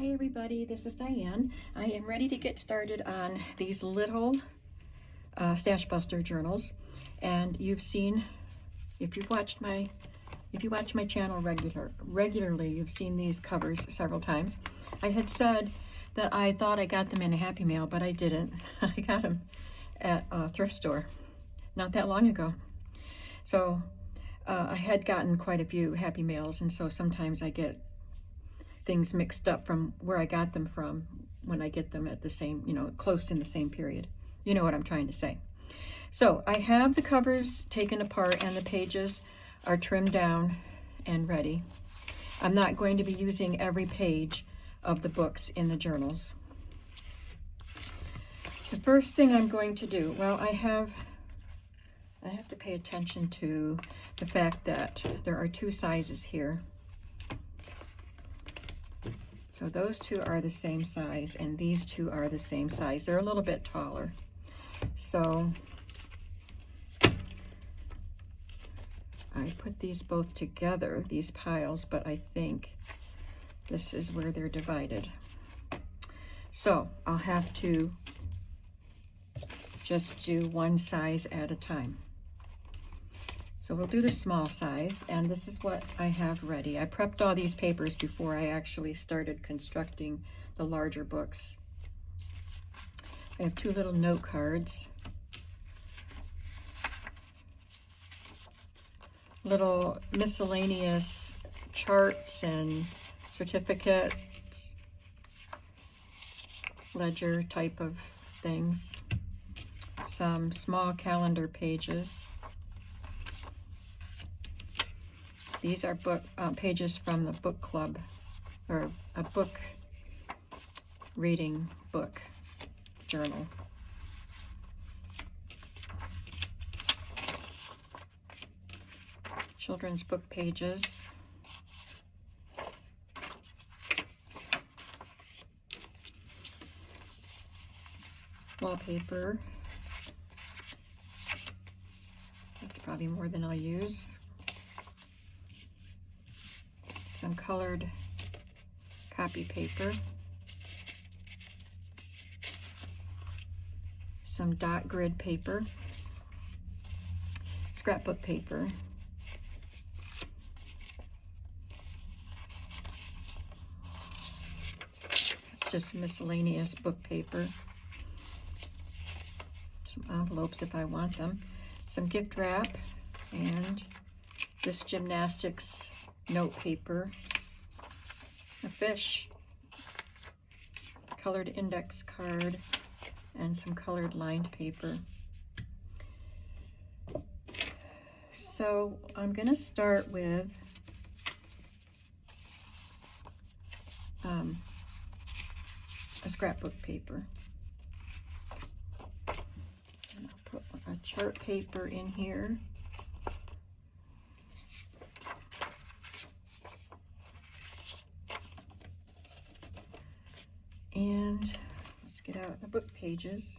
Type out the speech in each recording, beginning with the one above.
Hi everybody, this is Diane. I am ready to get started on these little Stash Buster journals, and you've seen, if you watch my channel regularly, you've seen these covers several times. I had said that I thought I got them in a Happy Mail, but I didn't. I got them at a thrift store not that long ago. So I had gotten quite a few Happy Mails, and so sometimes I get things mixed up from where I got them from when I get them at the same, close in the same period. You know what I'm trying to say. So I have the covers taken apart and the pages are trimmed down and ready. I'm not going to be using every page of the books in the journals. The first thing I'm going to do, well, I have to pay attention to the fact that there are two sizes here. So those two are the same size, and these two are the same size. They're a little bit taller. So I put these both together, these piles, but I think this is where they're divided. So I'll have to just do one size at a time. So we'll do the small size, and this is what I have ready. I prepped all these papers before I actually started constructing the larger books. I have two little note cards, little miscellaneous charts and certificates, ledger type of things, some small calendar pages. These are pages from the book club, or a book reading book journal. Children's book pages. Wallpaper. That's probably more than I'll use. Some colored copy paper, some dot grid paper, scrapbook paper, it's just miscellaneous book paper, some envelopes if I want them, some gift wrap, and this gymnastics note paper, a fish, colored index card, and some colored lined paper. So I'm going to start with a scrapbook paper. And I'll put a chart paper in here. And let's get out the book pages.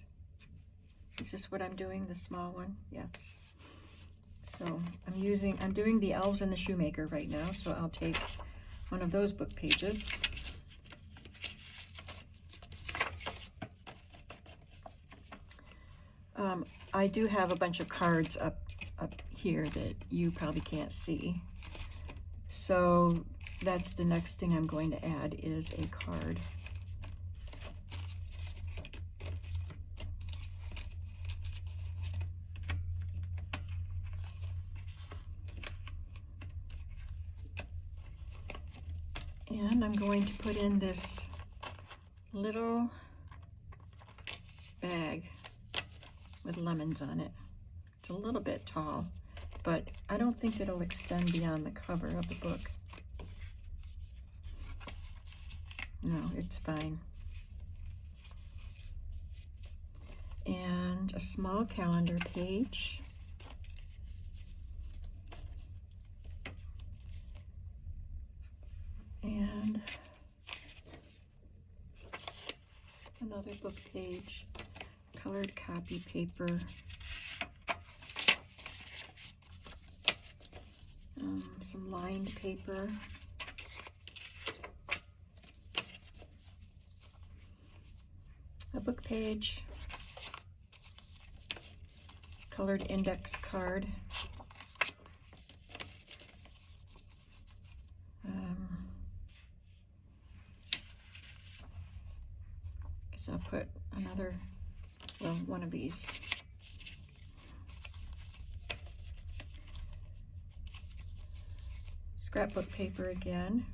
Is this what I'm doing, the small one? Yes. So I'm doing the Elves and the Shoemaker right now, so I'll take one of those book pages. I do have a bunch of cards up here that you probably can't see. So that's the next thing I'm going to add, is a card. And I'm going to put in this little bag with lemons on it. It's a little bit tall, but I don't think it'll extend beyond the cover of the book. No, it's fine. And a small calendar page. And another book page, colored copy paper, some lined paper, a book page, colored index card, guess I'll put another, well, one of these. Scrapbook paper again.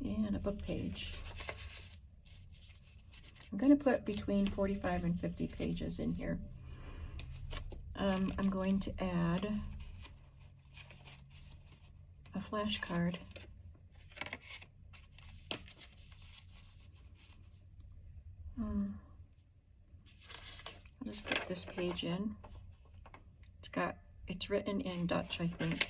And a book page. I'm going to put between 45 and 50 pages in here. I'm going to add a flashcard. I'll just put this page in. It's written in Dutch, I think.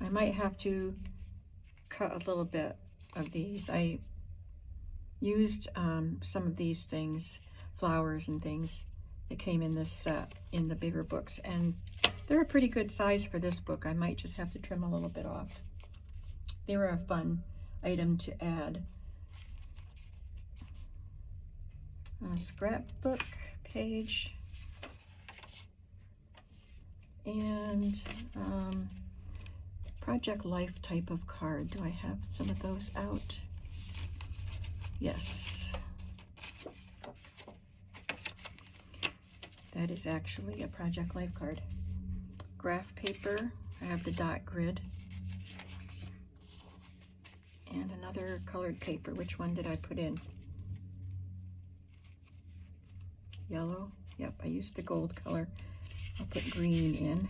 I might have to cut a little bit of these. I used some of these things, flowers and things that came in this set in the bigger books, and they're a pretty good size for this book. I might just have to trim a little bit off. They were a fun item to add. A scrapbook page and Project Life type of card. Do I have some of those out? Yes. That is actually a Project Life card. Graph paper. I have the dot grid. And another colored paper. Which one did I put in? Yellow. Yep, I used the gold color. I'll put green in.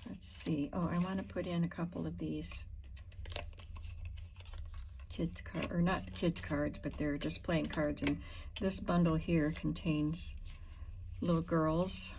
Let's see. Oh, I want to put in a couple of these kids cards, or not kids cards, but they're just playing cards. And this bundle here contains little girls.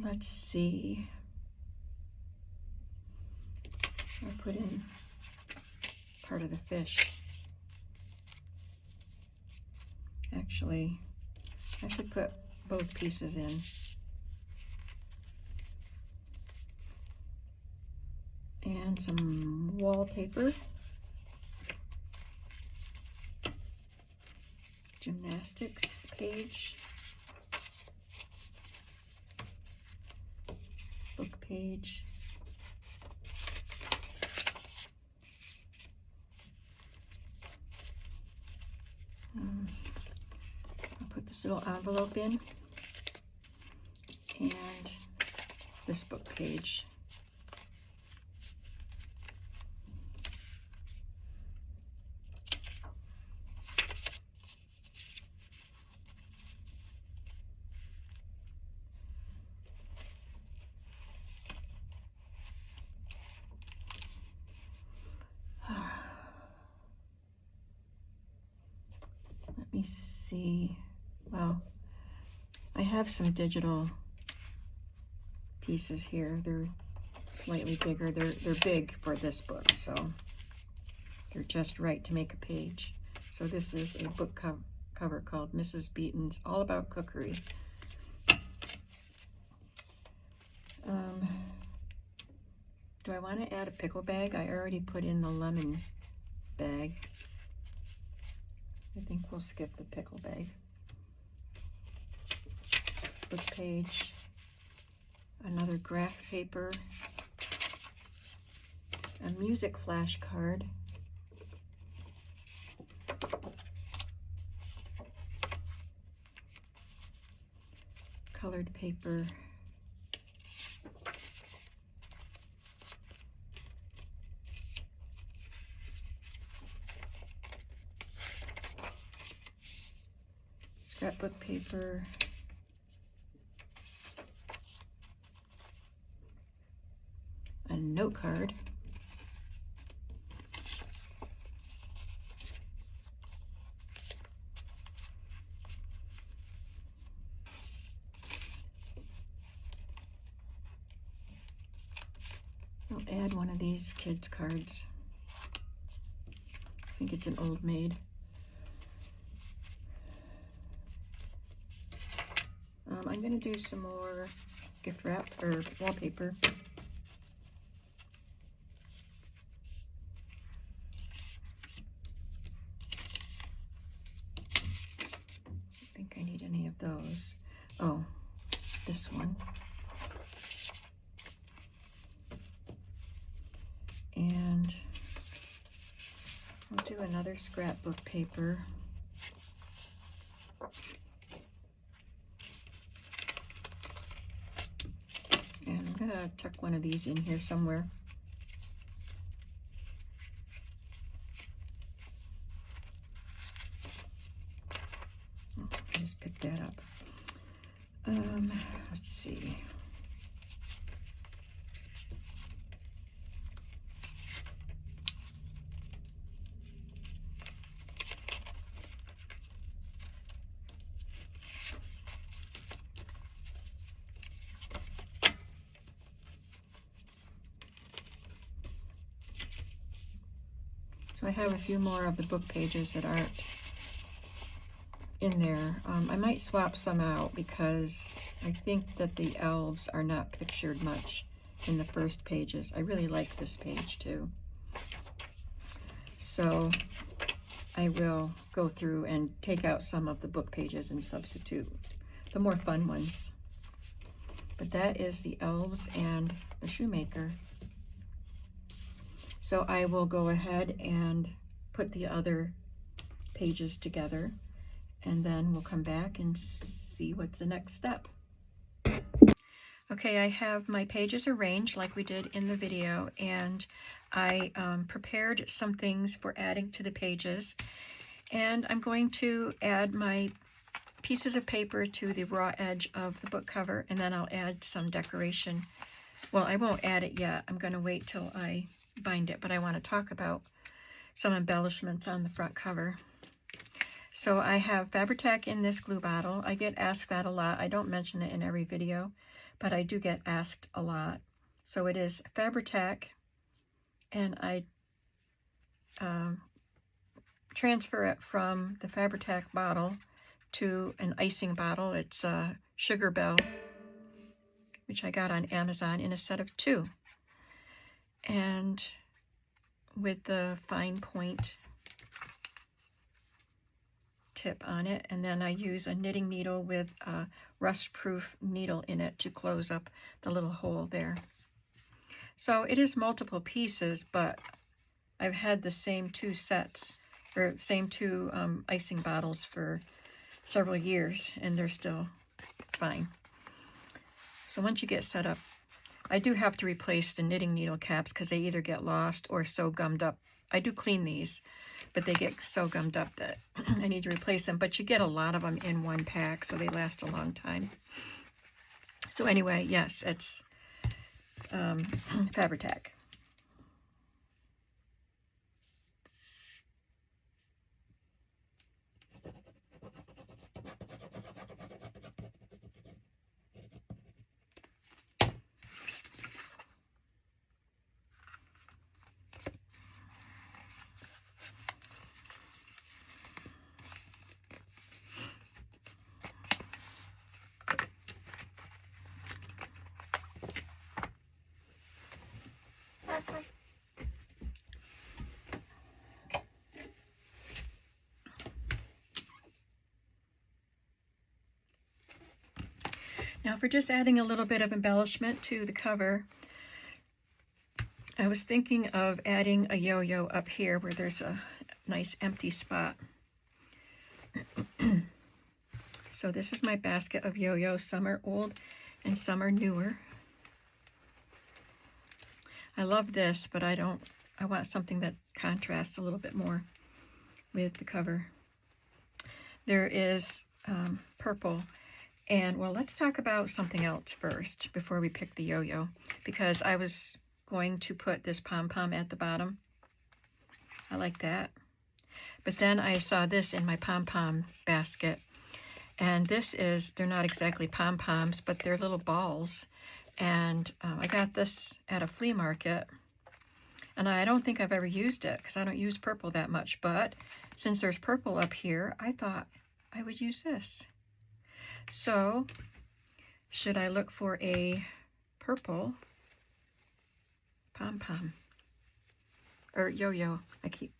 Let's see. I'll put in part of the fish. Actually, I should put both pieces in. And some wallpaper. Gymnastics page. Book page. I'll put this little envelope in, and this book page. Let me see. Well, I have some digital pieces here. They're slightly bigger. They're big for this book, so they're just right to make a page. So this is a book cover called Mrs. Beeton's All About Cookery. Do I want to add a pickle bag? I already put in the lemon bag. I think we'll skip the pickle bag. Book page, another graph paper, a music flashcard, colored paper, book paper. A note card. I'll add one of these kids' cards. I think it's an Old Maid. I'm going to do some more gift wrap or wallpaper. I think I need any of those. Oh, this one. And I'll do another scrapbook paper. And I'm going to tuck one of these in here somewhere. Oh, I just picked that up. Let's see. So I have a few more of the book pages that aren't in there. I might swap some out because I think that the elves are not pictured much in the first pages. I really like this page too. So I will go through and take out some of the book pages and substitute the more fun ones. But that is the elves and the shoemaker. So I will go ahead and put the other pages together, and then we'll come back and see what's the next step. Okay, I have my pages arranged like we did in the video, and I prepared some things for adding to the pages, and I'm going to add my pieces of paper to the raw edge of the book cover, and then I'll add some decoration. Well, I won't add it yet. I'm going to wait till I bind it, but I want to talk about some embellishments on the front cover. So I have Fabri-Tac in this glue bottle. I get asked that a lot. I don't mention it in every video, but I do get asked a lot. So it is Fabri-Tac, and I transfer it from the Fabri-Tac bottle to an icing bottle. It's a Sugar Bell, which I got on Amazon in a set of 2. And with the fine point tip on it, and then I use a knitting needle with a rust-proof needle in it to close up the little hole there. So it is multiple pieces, but I've had the same 2 sets, or same 2 icing bottles for several years, and they're still fine. So once you get set up, I do have to replace the knitting needle caps because they either get lost or so gummed up. I do clean these, but they get so gummed up that I need to replace them. But you get a lot of them in one pack, so they last a long time. So anyway, yes, it's Fabri-Tac. Now for just adding a little bit of embellishment to the cover, I was thinking of adding a yo-yo up here where there's a nice empty spot. So this is my basket of yo-yos. Some are old and some are newer. I love this, but I want something that contrasts a little bit more with the cover. There is purple. And well, let's talk about something else first before we pick the yo-yo, because I was going to put this pom-pom at the bottom. I like that. But then I saw this in my pom-pom basket. And this is, they're not exactly pom-poms, but they're little balls. And I got this at a flea market. And I don't think I've ever used it because I don't use purple that much. But since there's purple up here, I thought I would use this. So, should I look for a purple pom-pom? Or yo-yo.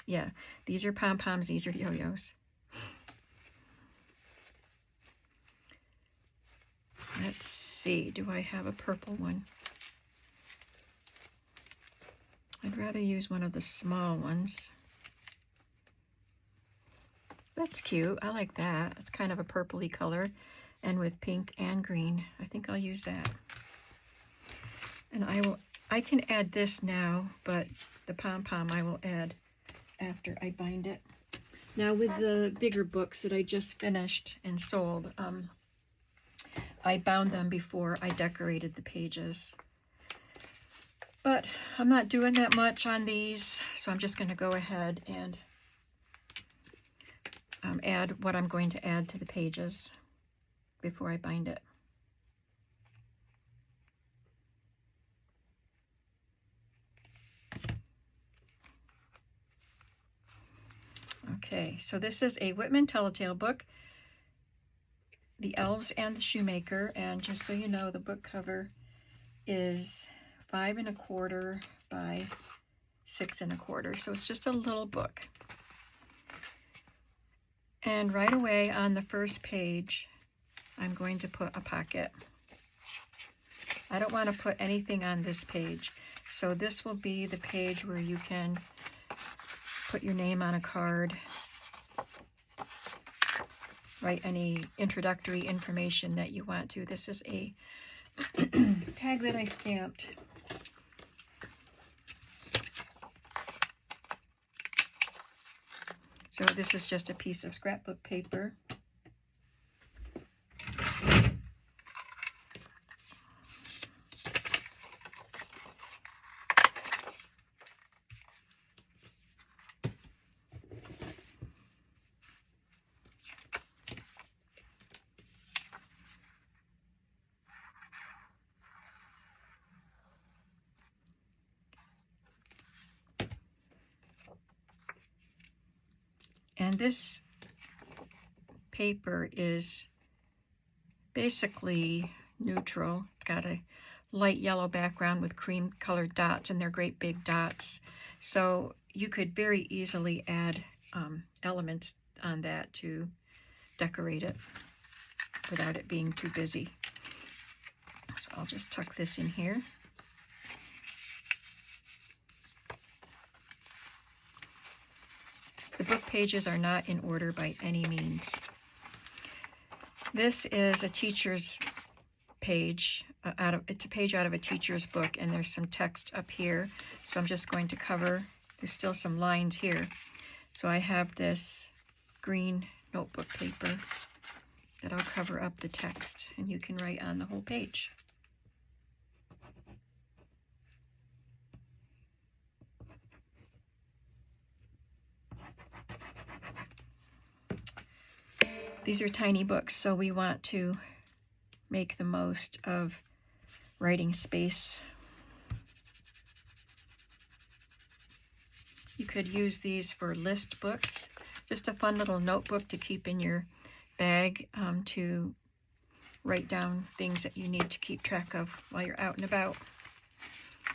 Yeah, these are pom-poms, these are yo-yos. Let's see, do I have a purple one? I'd rather use one of the small ones. That's cute, I like that. It's kind of a purpley color. And with pink and green, I think I'll use that. And I can add this now, but the pom-pom I will add after I bind it. Now with the bigger books that I just finished and sold, I bound them before I decorated the pages. But I'm not doing that much on these, so I'm just going to go ahead and add what I'm going to add to the pages before I bind it. Okay, so this is a Whitman Telltale book, The Elves and the Shoemaker, and just so you know, the book cover is 5 1/4 by 6 1/4, so it's just a little book. And right away on the first page, I'm going to put a pocket. I don't want to put anything on this page, so this will be the page where you can put your name on a card, write any introductory information that you want to. This is a tag that I stamped. So this is just a piece of scrapbook paper. And this paper is basically neutral. It's got a light yellow background with cream colored dots, and they're great big dots. So you could very easily add elements on that to decorate it without it being too busy. So I'll just tuck this in here. The book pages are not in order by any means. This is a teacher's page. It's a page out of a teacher's book, and there's some text up here. So I'm just going to cover, there's still some lines here. So I have this green notebook paper that I'll cover up the text, and you can write on the whole page. These are tiny books, so we want to make the most of writing space. You could use these for list books, just a fun little notebook to keep in your bag to write down things that you need to keep track of while you're out and about.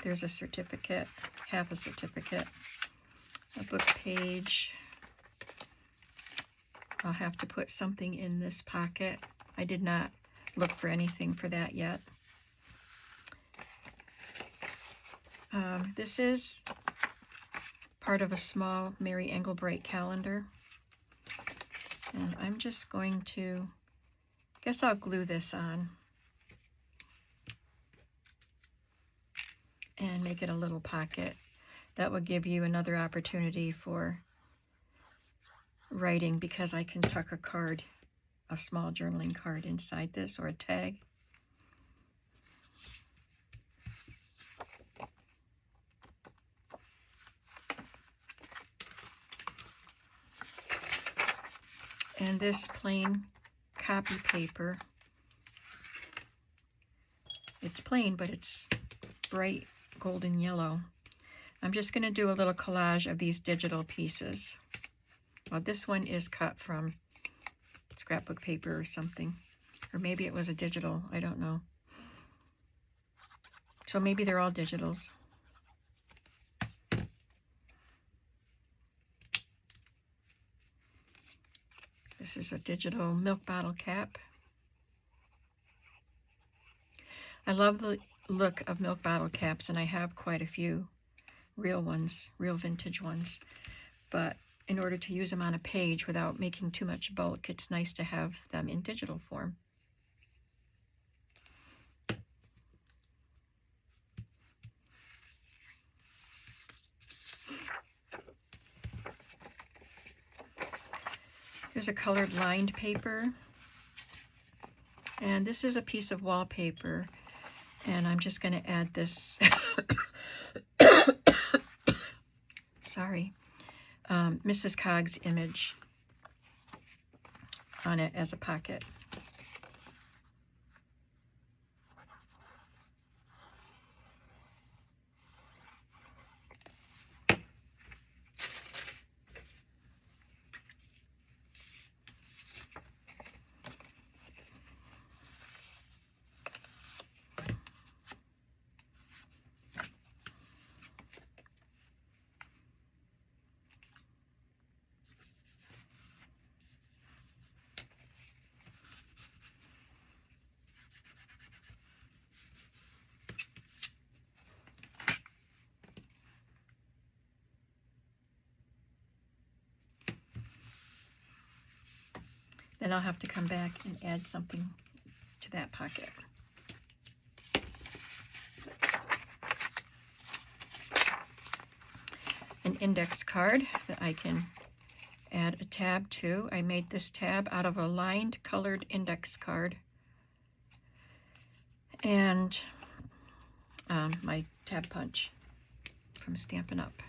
There's a certificate, half a certificate, a book page. I'll have to put something in this pocket. I did not look for anything for that yet. This is part of a small Mary Engelbreit calendar. And I'm just going to, I guess I'll glue this on and make it a little pocket. That will give you another opportunity for writing, because I can tuck a card a small journaling card inside this, or a tag. And this plain copy paper, it's plain, but it's bright golden yellow. I'm just going to do a little collage of these digital pieces. Well, this one is cut from scrapbook paper or something. Or maybe it was a digital, I don't know. So maybe they're all digitals. This is a digital milk bottle cap. I love the look of milk bottle caps, and I have quite a few real ones, real vintage ones. But in order to use them on a page without making too much bulk, it's nice to have them in digital form. Here's a colored lined paper. And this is a piece of wallpaper. And I'm just going to add this, sorry, Mrs. Cog's image on it as a pocket. Then I'll have to come back and add something to that pocket. An index card that I can add a tab to. I made this tab out of a lined colored index card. And my tab punch from Stampin' Up.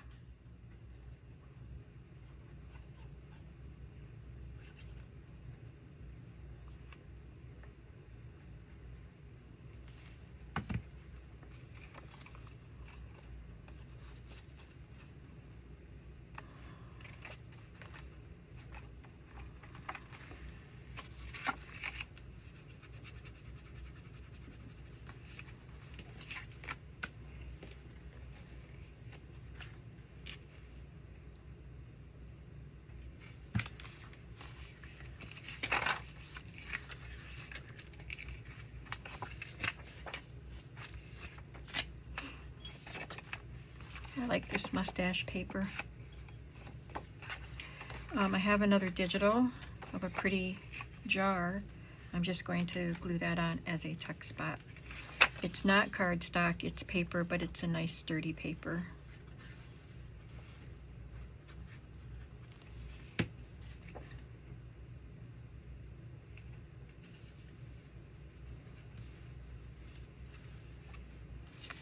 I like this mustache paper. I have another digital of a pretty jar. I'm just going to glue that on as a tuck spot. It's not cardstock, it's paper, but it's a nice sturdy paper.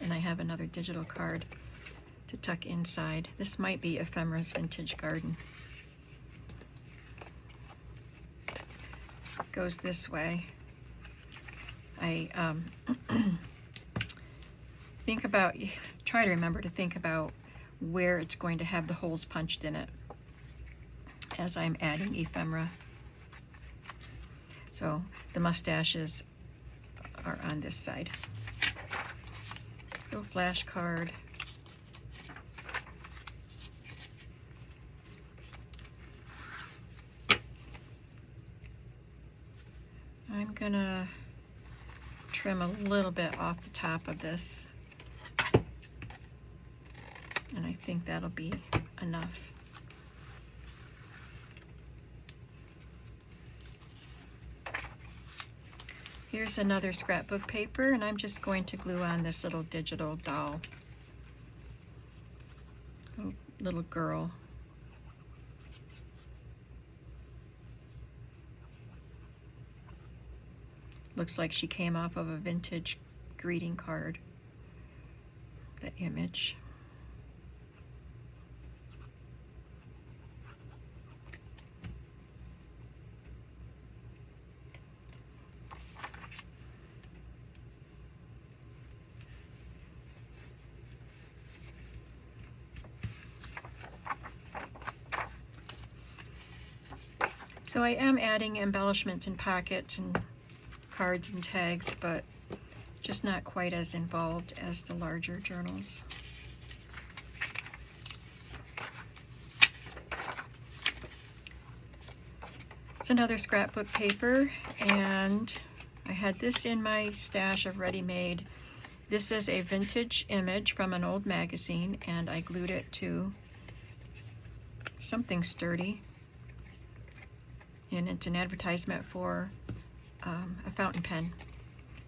And I have another digital card to tuck inside. This might be Ephemera's Vintage Garden. It goes this way. I try to remember to think about where it's going to have the holes punched in it as I'm adding ephemera. So the mustaches are on this side. Little flash card. I'm gonna trim a little bit off the top of this, and I think that'll be enough. Here's another scrapbook paper, and I'm just going to glue on this little digital doll, little girl. Looks like she came off of a vintage greeting card, the image. So I am adding embellishments and pockets and cards and tags, but just not quite as involved as the larger journals. It's another scrapbook paper, and I had this in my stash of ready-made. This is a vintage image from an old magazine, and I glued it to something sturdy. And it's an advertisement for a fountain pen.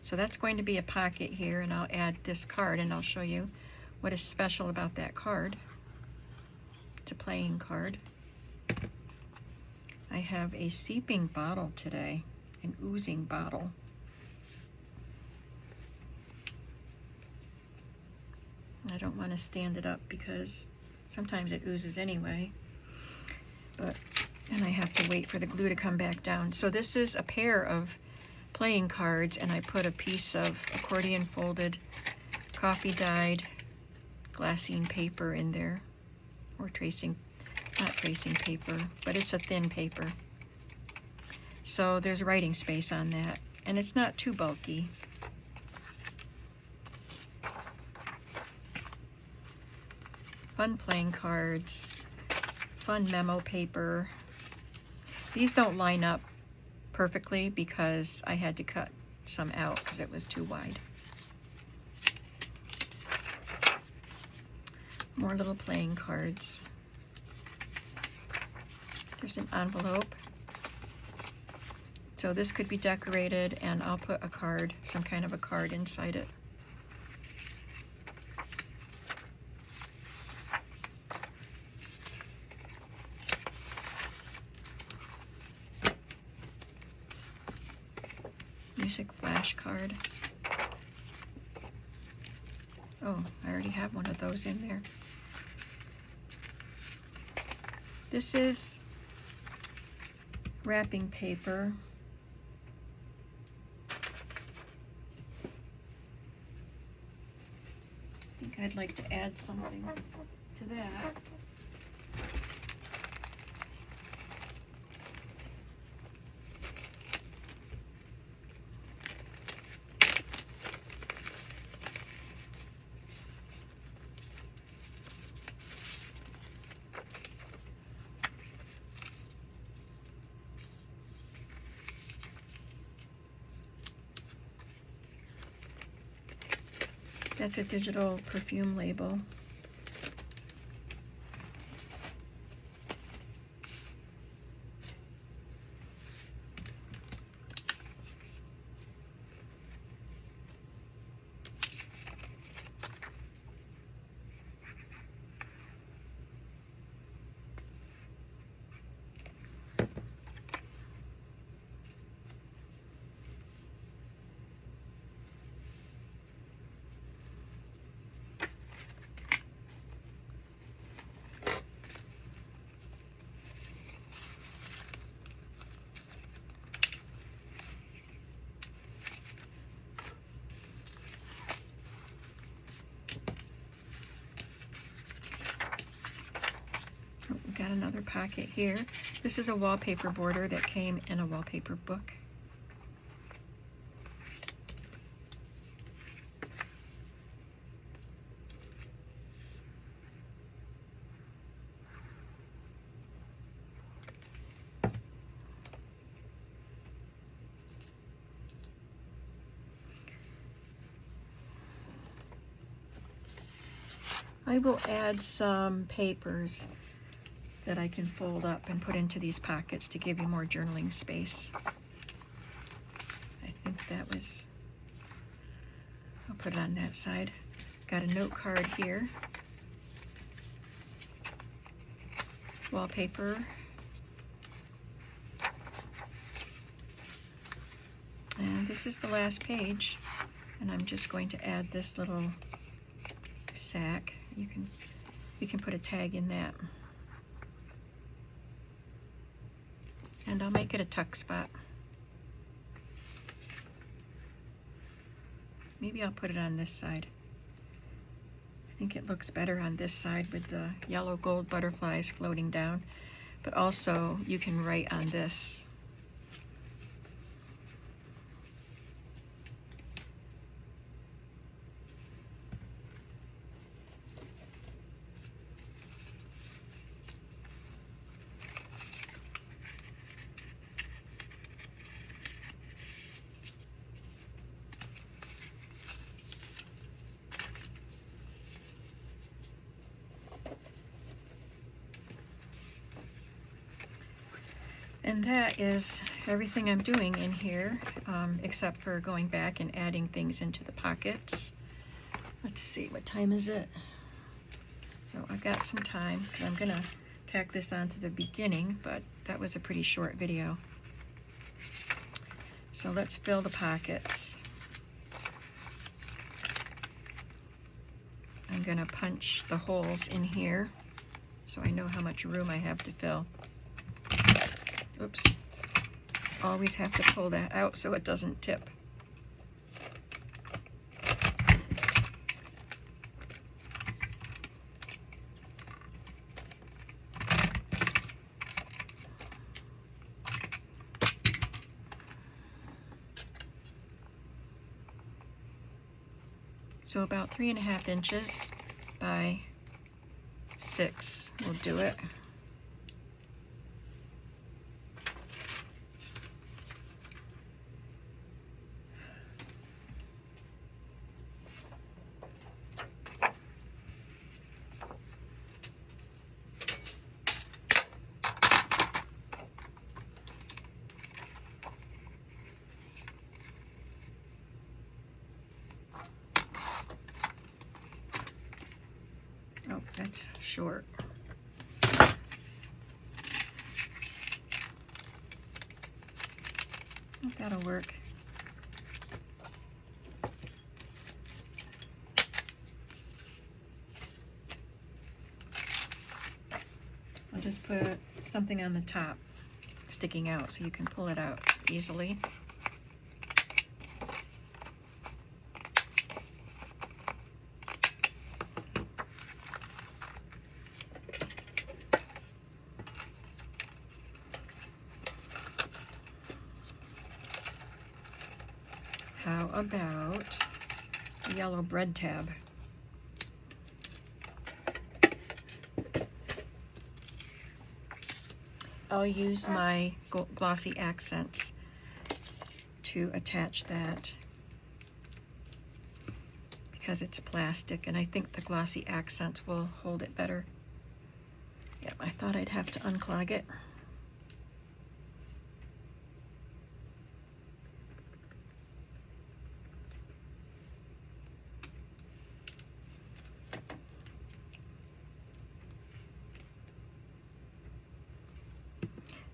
So that's going to be a pocket here, and I'll add this card, and I'll show you what is special about that card. It's a playing card. I have a seeping bottle today, an oozing bottle. I don't want to stand it up because sometimes it oozes anyway, and I have to wait for the glue to come back down. So this is a pair of playing cards, and I put a piece of accordion folded, coffee dyed glassine paper in there, or not tracing paper, but it's a thin paper. So there's writing space on that, and it's not too bulky. Fun playing cards, fun memo paper. These don't line up perfectly because I had to cut some out because it was too wide. More little playing cards. There's an envelope. So this could be decorated, and I'll put a card, some kind of a card inside it. Music flash card. Oh, I already have one of those in there. This is wrapping paper. I think I'd like to add something to that. That's a digital perfume label. Got another pocket here. This is a wallpaper border that came in a wallpaper book. I will add some papers that I can fold up and put into these pockets to give you more journaling space. I think that was, I'll put it on that side. Got a note card here. Wallpaper. And this is the last page, and I'm just going to add this little sack. You can put a tag in that. And I'll make it a tuck spot. Maybe I'll put it on this side. I think it looks better on this side with the yellow gold butterflies floating down. But also you can write on this. And that is everything I'm doing in here, except for going back and adding things into the pockets. Let's see, what time is it? So I've got some time. I'm gonna tack this on to the beginning, but that was a pretty short video. So let's fill the pockets. I'm gonna punch the holes in here so I know how much room I have to fill. Oops. Always have to pull that out so it doesn't tip. So about 3.5 inches by 6 will do it. Oh, that's short. That'll work. I'll just put something on the top sticking out so you can pull it out easily. How about a yellow bread tab? I'll use my glossy accents to attach that because it's plastic, and I think the glossy accents will hold it better. Yep, I thought I'd have to unclog it.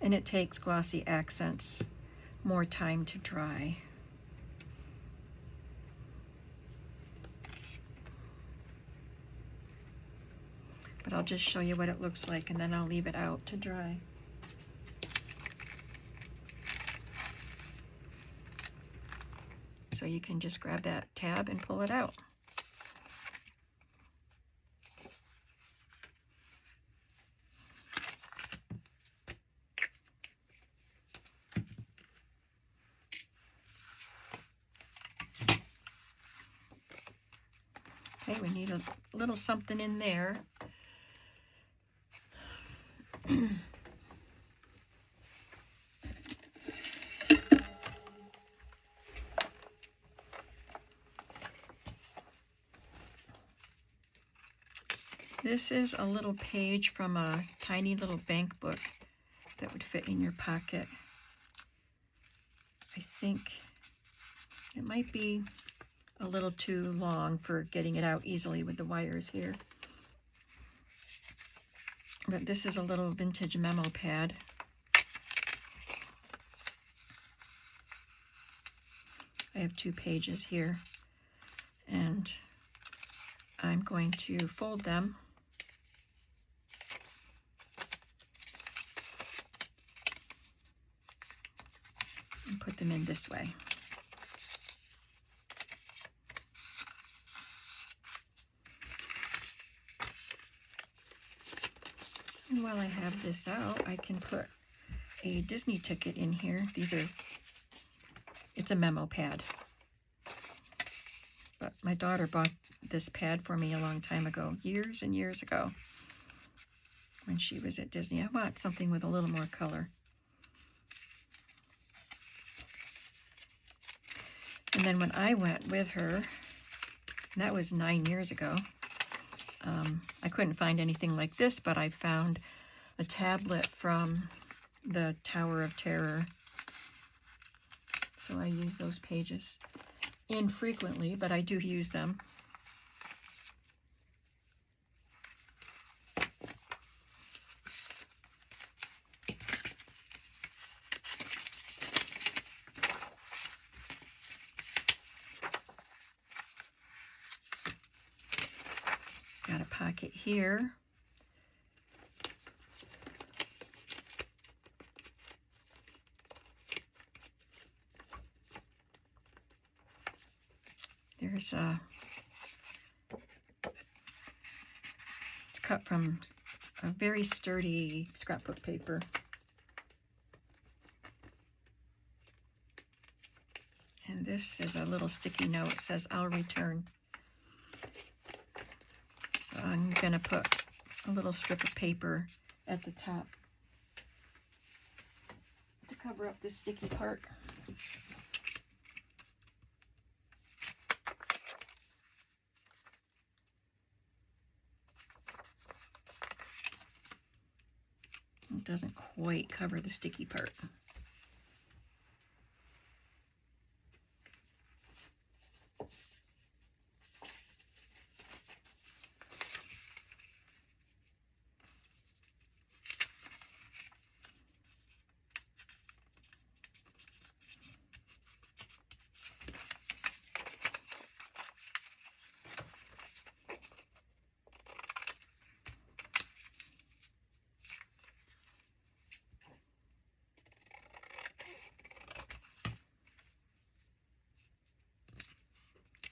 And it takes glossy accents more time to dry. But I'll just show you what it looks like, and then I'll leave it out to dry. So you can just grab that tab and pull it out. Okay, we need a little something in there. This is a little page from a tiny little bank book that would fit in your pocket. I think it might be a little too long for getting it out easily with the wires here. But this is a little vintage memo pad. have 2 pages here, and I'm going to fold them and put them in this way. And while I have this out, I can put a Disney ticket in here. It's a memo pad. But my daughter bought this pad for me a long time ago, years and years ago, when she was at Disney. I want something with a little more color. And then when I went with her, and that was 9 years ago, I couldn't find anything like this, but I found a tablet from the Tower of Terror. So I use those pages infrequently, but I do use them. Got a pocket here. There's it's cut from a very sturdy scrapbook paper. And this is a little sticky note. It says, "I'll return." So I'm gonna put a little strip of paper at the top to cover up this sticky part. It doesn't quite cover the sticky part.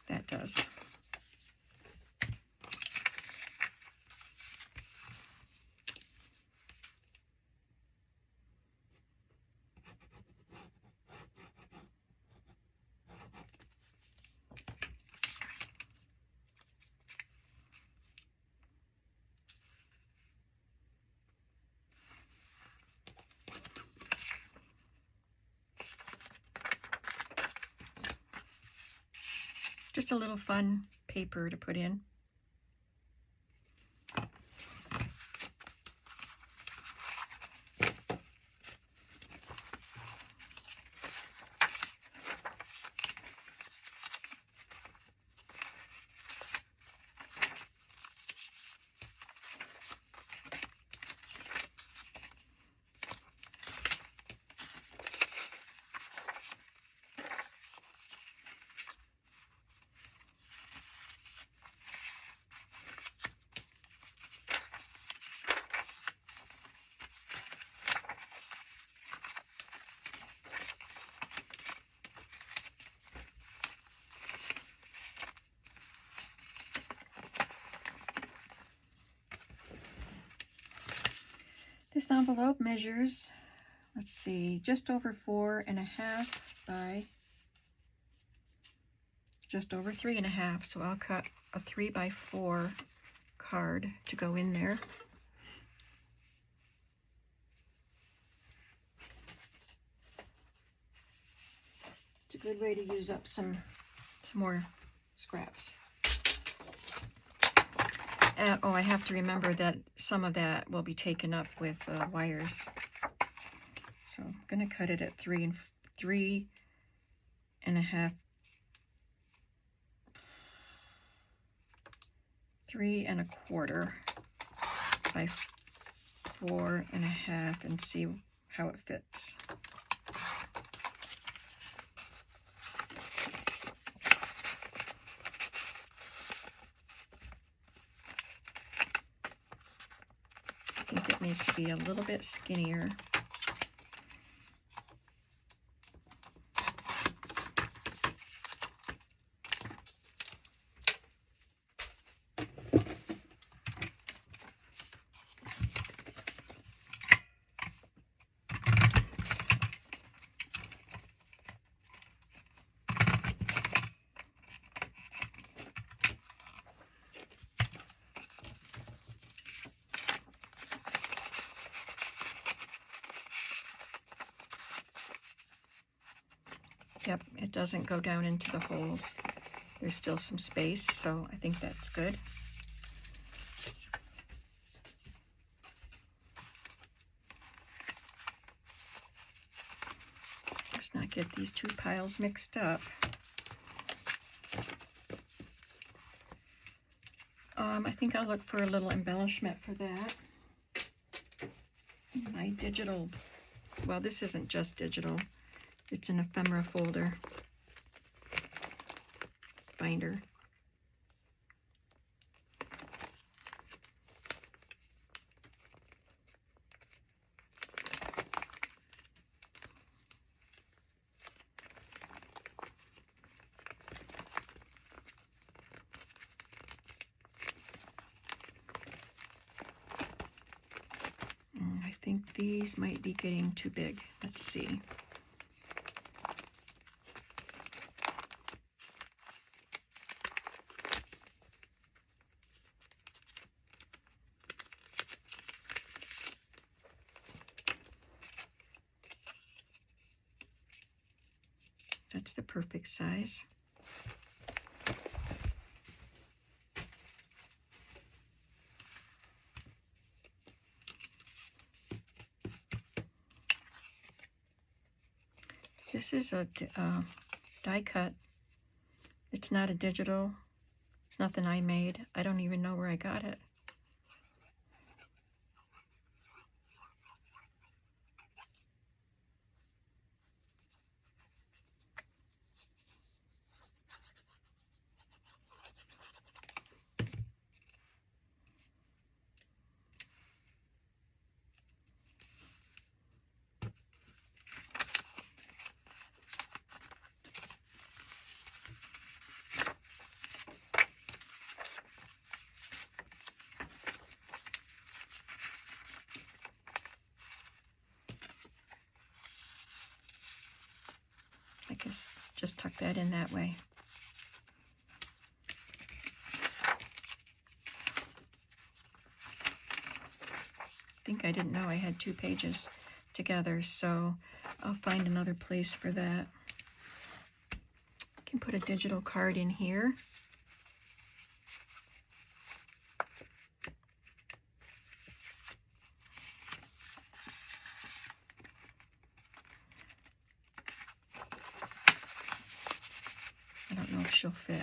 That does. Just a little fun paper to put in. This envelope measures, let's see, just over 4.5 by just over 3.5. So I'll cut a 3x4 card to go in there. It's a good way to use up some more scraps. Oh, I have to remember that some of that will be taken up with wires. So I'm going to cut it at 3.5 3.25 by 4.5 and see how it fits. needs to be a little bit skinnier. Yep, it doesn't go down into the holes. There's still some space, so I think that's good. Let's not get these two piles mixed up. I think I'll look for a little embellishment for that. My digital, well, this isn't just digital. It's an ephemera folder binder. I think these might be getting too big. Let's see. That's the perfect size. This is a die cut. It's not a digital. It's nothing I made. I don't even know where I got it. I guess just tuck that in that way. I think I didn't know I had 2 pages together, so I'll find another place for that. I can put a digital card in here. I don't know if she'll fit.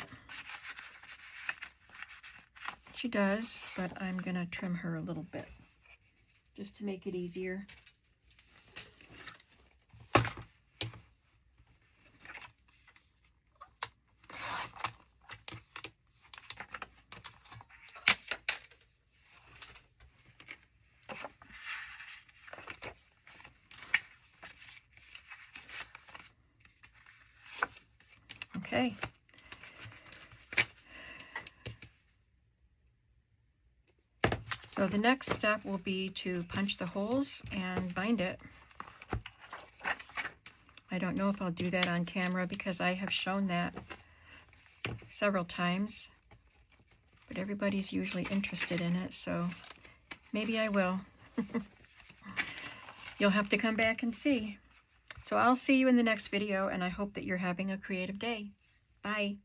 She does, but I'm gonna trim her a little bit just to make it easier. Okay. So the next step will be to punch the holes and bind it. I don't know if I'll do that on camera because I have shown that several times, but everybody's usually interested in it, so maybe I will. You'll have to come back and see. So I'll see you in the next video, and I hope that you're having a creative day. Bye.